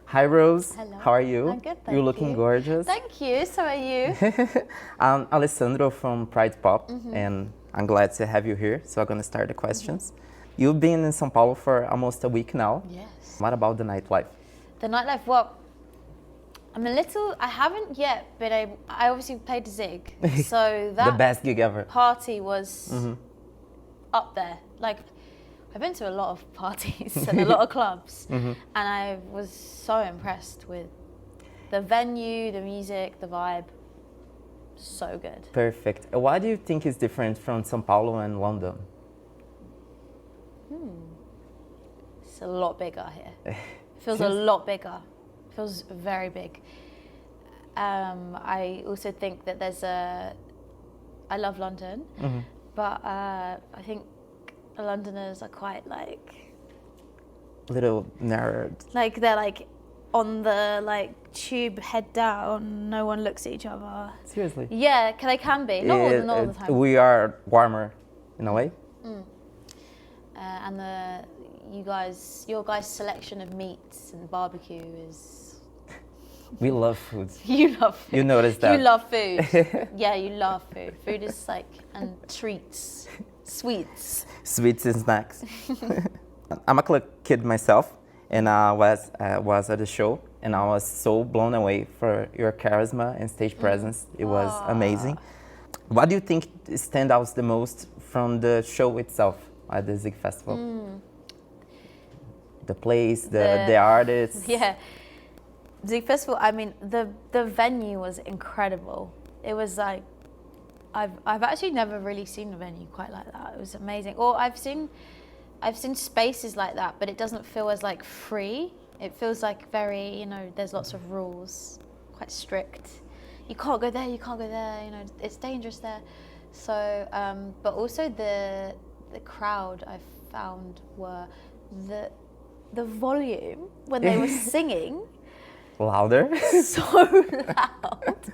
Hi Rose, Hello. how are you? I'm good, thank You're looking you. gorgeous. Thank you, so are you. I'm Alessandro from Pride Pop, and I'm glad to have you here. So I'm gonna start the questions. You've been in São Paulo for almost a week now. Yes. What about the nightlife? The nightlife, well, I haven't yet been able, I obviously played Zig, so that The best gig ever. party was up there. Like, I've been to a lot of parties and a lot of clubs, and I was so impressed with the venue, the music, the vibe. So good. Perfect. What do you think is different from São Paulo and London? It's a lot bigger here. It feels a lot bigger. It feels very big. I also think that I love London, but I think Londoners are quite like Little narrowed. like they're like on the like tube head down, no one looks at each other. Seriously. Yeah, they can be. Not all the time. We are warmer in a way. And your guys' selection of meats and barbecue is. We love food. You love food. You noticed that. You love food. Yeah, you love food. Food is like, and treats, sweets. Sweets and snacks. I'm a kid myself, and I was at the show, and I was so blown away for your charisma and stage presence. It was amazing. What do you think stands out the most from the show itself at the Zig Festival? The place, the artists. Yeah. Zig Festival, I mean, the venue was incredible. It was like, I've actually never really seen a venue quite like that. It was amazing. Or I've seen spaces like that, but it doesn't feel as like free. It feels like very, there's lots of rules, quite strict. You can't go there, you can't go there, it's dangerous there. So, but also the crowd I found were the volume when they were singing. Louder? So loud.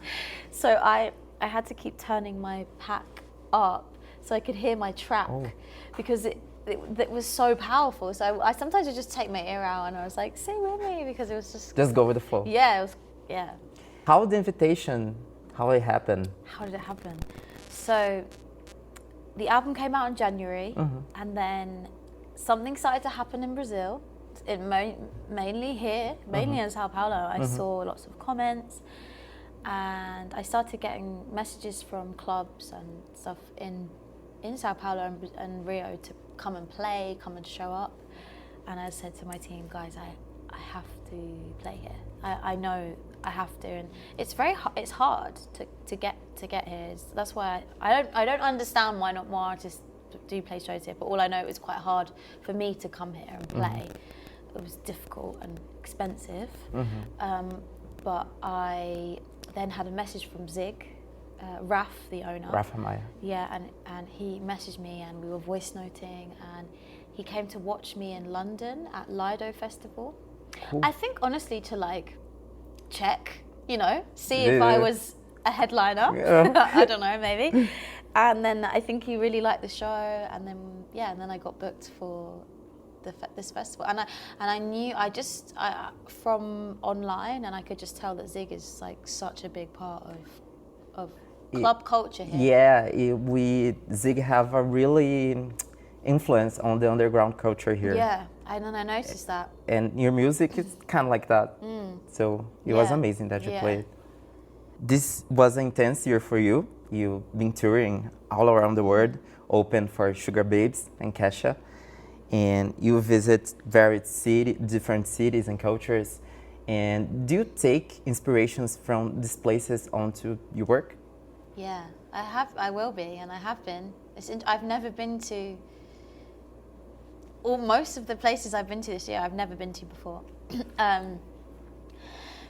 So I had to keep turning my pack up so I could hear my track because it was so powerful. So I sometimes would just take my ear out and I was like, sing with me, because it was just go with the flow. Yeah, How the invitation, how it happened? How did it happen? So the album came out in January, and then something started to happen in Brazil. Mainly here, mainly in São Paulo. I saw lots of comments, and I started getting messages from clubs and stuff in São Paulo and Rio to come and play, come and show up. And I said to my team, guys, I have to play here. I know I have to, and it's hard to get here. That's why I don't understand why not more artists do play shows here. But all I know is quite hard for me to come here and play. It was difficult and expensive, but I then had a message from Zig, Raf, the owner. Raf and Maya. Yeah, and he messaged me, and we were voice noting, and he came to watch me in London at Lido Festival. Cool. I think honestly to like check, see if I was a headliner. Yeah. I don't know, maybe. And then I think he really liked the show, and then I got booked for this festival, and I knew from online, and I could just tell that Zig is like such a big part of club culture here. Yeah, Zig have a really influence on the underground culture here. Yeah, and then I noticed that. And your music is kind of like that. So it was amazing that you played. This was an intense year for you. You've been touring all around the world, open for Sugar Babes and Kesha. And you visit different cities and cultures. And do you take inspirations from these places onto your work? Yeah, I will be, and I have been. I've never been to, or most of the places I've been to this year, I've never been to before.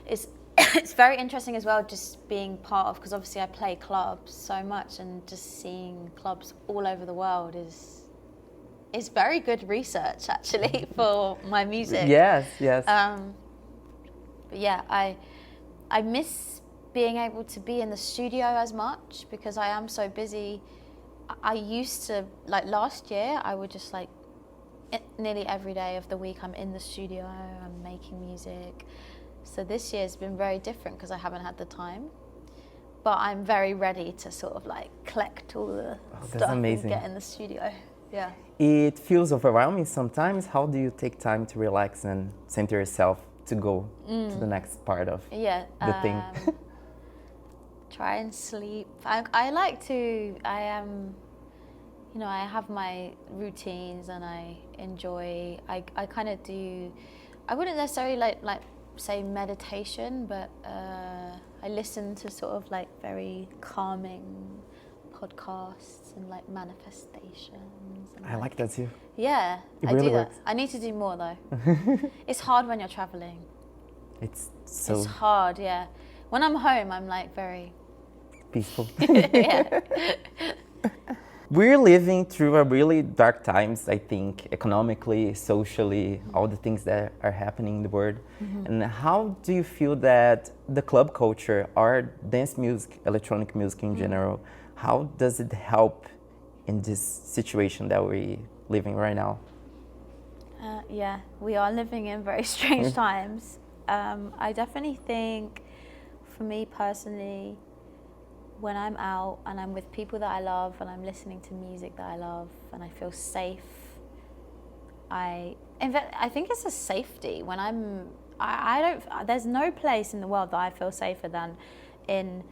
It's very interesting as well, just being part of, because obviously I play clubs so much, and just seeing clubs all over the world is very good research actually for my music. Yes. But yeah, I miss being able to be in the studio as much because I am so busy. I used to, like last year, I would just like nearly every day of the week I'm in the studio, I'm making music. So this year's been very different because I haven't had the time. But I'm very ready to sort of like collect all the stuff and get in the studio. Yeah. It feels overwhelming sometimes. How do you take time to relax and center yourself to go to the next part of the thing? Try and sleep. I like to, you know, I have my routines and I enjoy, I kind of do, I wouldn't necessarily like say meditation, but I listen to sort of like very calming podcasts and like manifestations. And I like that too. Yeah, it I really do works. that. I need to do more though. It's hard when you're traveling. It's hard, yeah. When I'm home, I'm like very peaceful. Yeah. We're living through a really dark times, I think, economically, socially, all the things that are happening in the world. And how do you feel that the club culture, or dance music, electronic music in general, how does it help in this situation that we're living right now? Yeah, we are living in very strange times. I definitely think, for me personally, when I'm out and I'm with people that I love and I'm listening to music that I love and I feel safe, in fact, I think it's a safety when there's no place in the world that I feel safer than in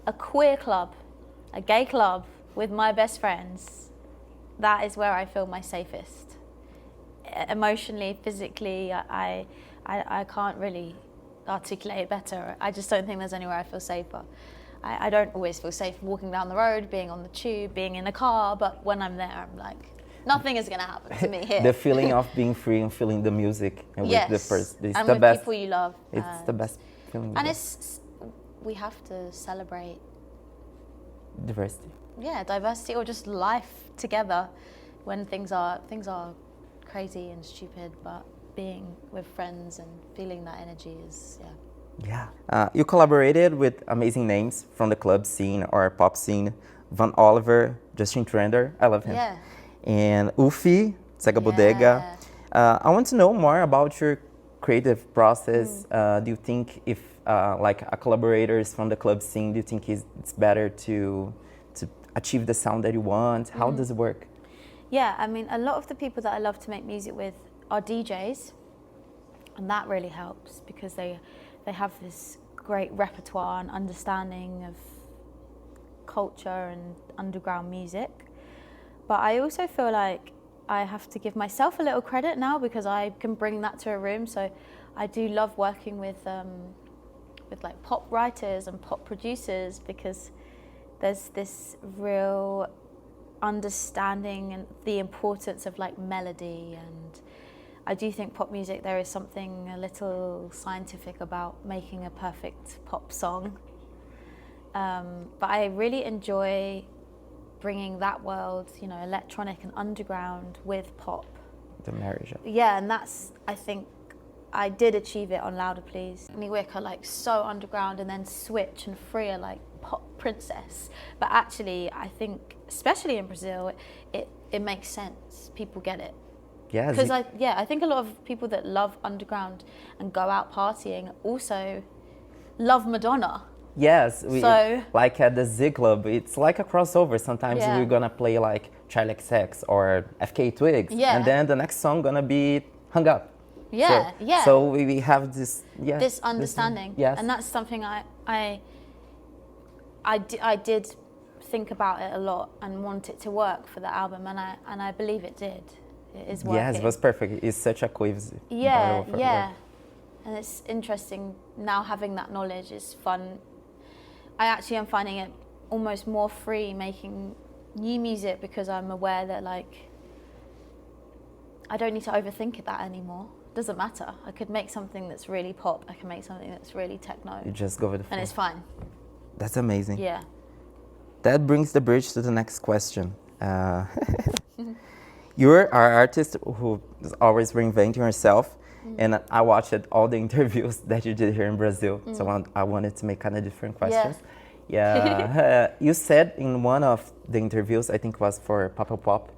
a queer club, a gay club with my best friends. That is where I feel my safest. Emotionally, physically, I can't really articulate it better. I just don't think there's anywhere I feel safer. I don't always feel safe walking down the road, being on the tube, being in a car, but when I'm there, I'm like, nothing is going to happen to me here. The feeling of being free and feeling the music and yes. with the first, it's and the with best. People you love. It's the best feeling. And we have to celebrate diversity. Yeah, diversity, or just life together when things are crazy and stupid, but being with friends and feeling that energy is, Yeah. You collaborated with amazing names from the club scene or pop scene. Van Oliver, Justin Trender, I love him. Yeah. And Ufi, Sega Bodega. I want to know more about your creative process. Do you think if like a collaborators from the club scene, do you think it's better to achieve the sound that you want? How does it work? Yeah, I mean, a lot of the people that I love to make music with are DJs, and that really helps because they have this great repertoire and understanding of culture and underground music. But I also feel like I have to give myself a little credit now because I can bring that to a room. So I do love working with like pop writers and pop producers because there's this real understanding and the importance of like melody, and I do think pop music, there is something a little scientific about making a perfect pop song. But I really enjoy bringing that world, you know, electronic and underground with pop. The marriage. Yeah, and that's, I think, I did achieve it on Louder Please. Miwik are like so underground, and then Switch and Free are like pop princess. But actually, I think, especially in Brazil, it makes sense. People get it. Yeah. Because I think a lot of people that love underground and go out partying also love Madonna. Yes, like at the Zig Club, it's like a crossover. Sometimes we're gonna play like Charlie XX or FK Twigs, and then the next song gonna be Hung Up. So we have this, this understanding, and that's something I did think about it a lot and want it to work for the album, and I believe it did. It is working. Yes, it was perfect. It's such a cohesive. And it's interesting now having that knowledge. Is fun. I actually am finding it almost more free making new music because I'm aware that like I don't need to overthink that anymore. It doesn't matter. I could make something that's really pop. I can make something that's really techno. You just go with the flow. And it's fine. That's amazing. Yeah. That brings the bridge to the next question. You're our artist who is always reinventing yourself, and I watched all the interviews that you did here in Brazil, so I wanted to make kind of different questions. You said in one of the interviews, I think it was for Pop,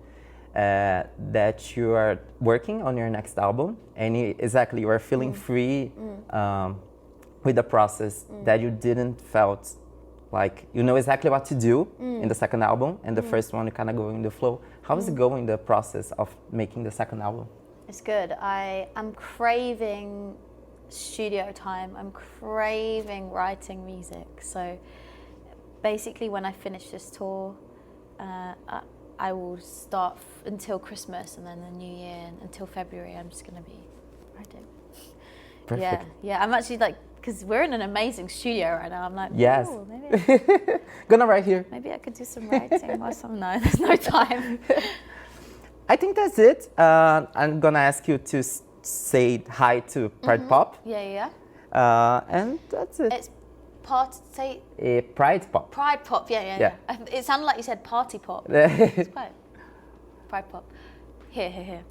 that you are working on your next album, and you are feeling free with the process, that you didn't felt like you know exactly what to do in the second album, and the first one you kind of go in the flow. How is it going, the process of making the second album? It's good. I'm craving studio time. I'm craving writing music. So basically when I finish this tour, I will start until Christmas, and then the New Year until February I'm just going to be writing. Perfect. Yeah. I'm actually like, because we're in an amazing studio right now. I'm like, Yes. oh, maybe Gonna write here. maybe I could do some writing or something. No, there's no time. I think that's it. I'm gonna ask you to say hi to Pride Pop. Yeah. And that's it. It's Pride Pop. Pride Pop, yeah. It sounded like you said party pop. It's It's quite Pride Pop. Here.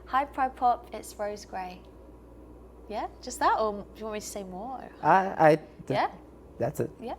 Hi Pride Pop, it's Rose Gray. Yeah, just that, or do you want me to say more? Yeah, Yeah? that's it. Yeah.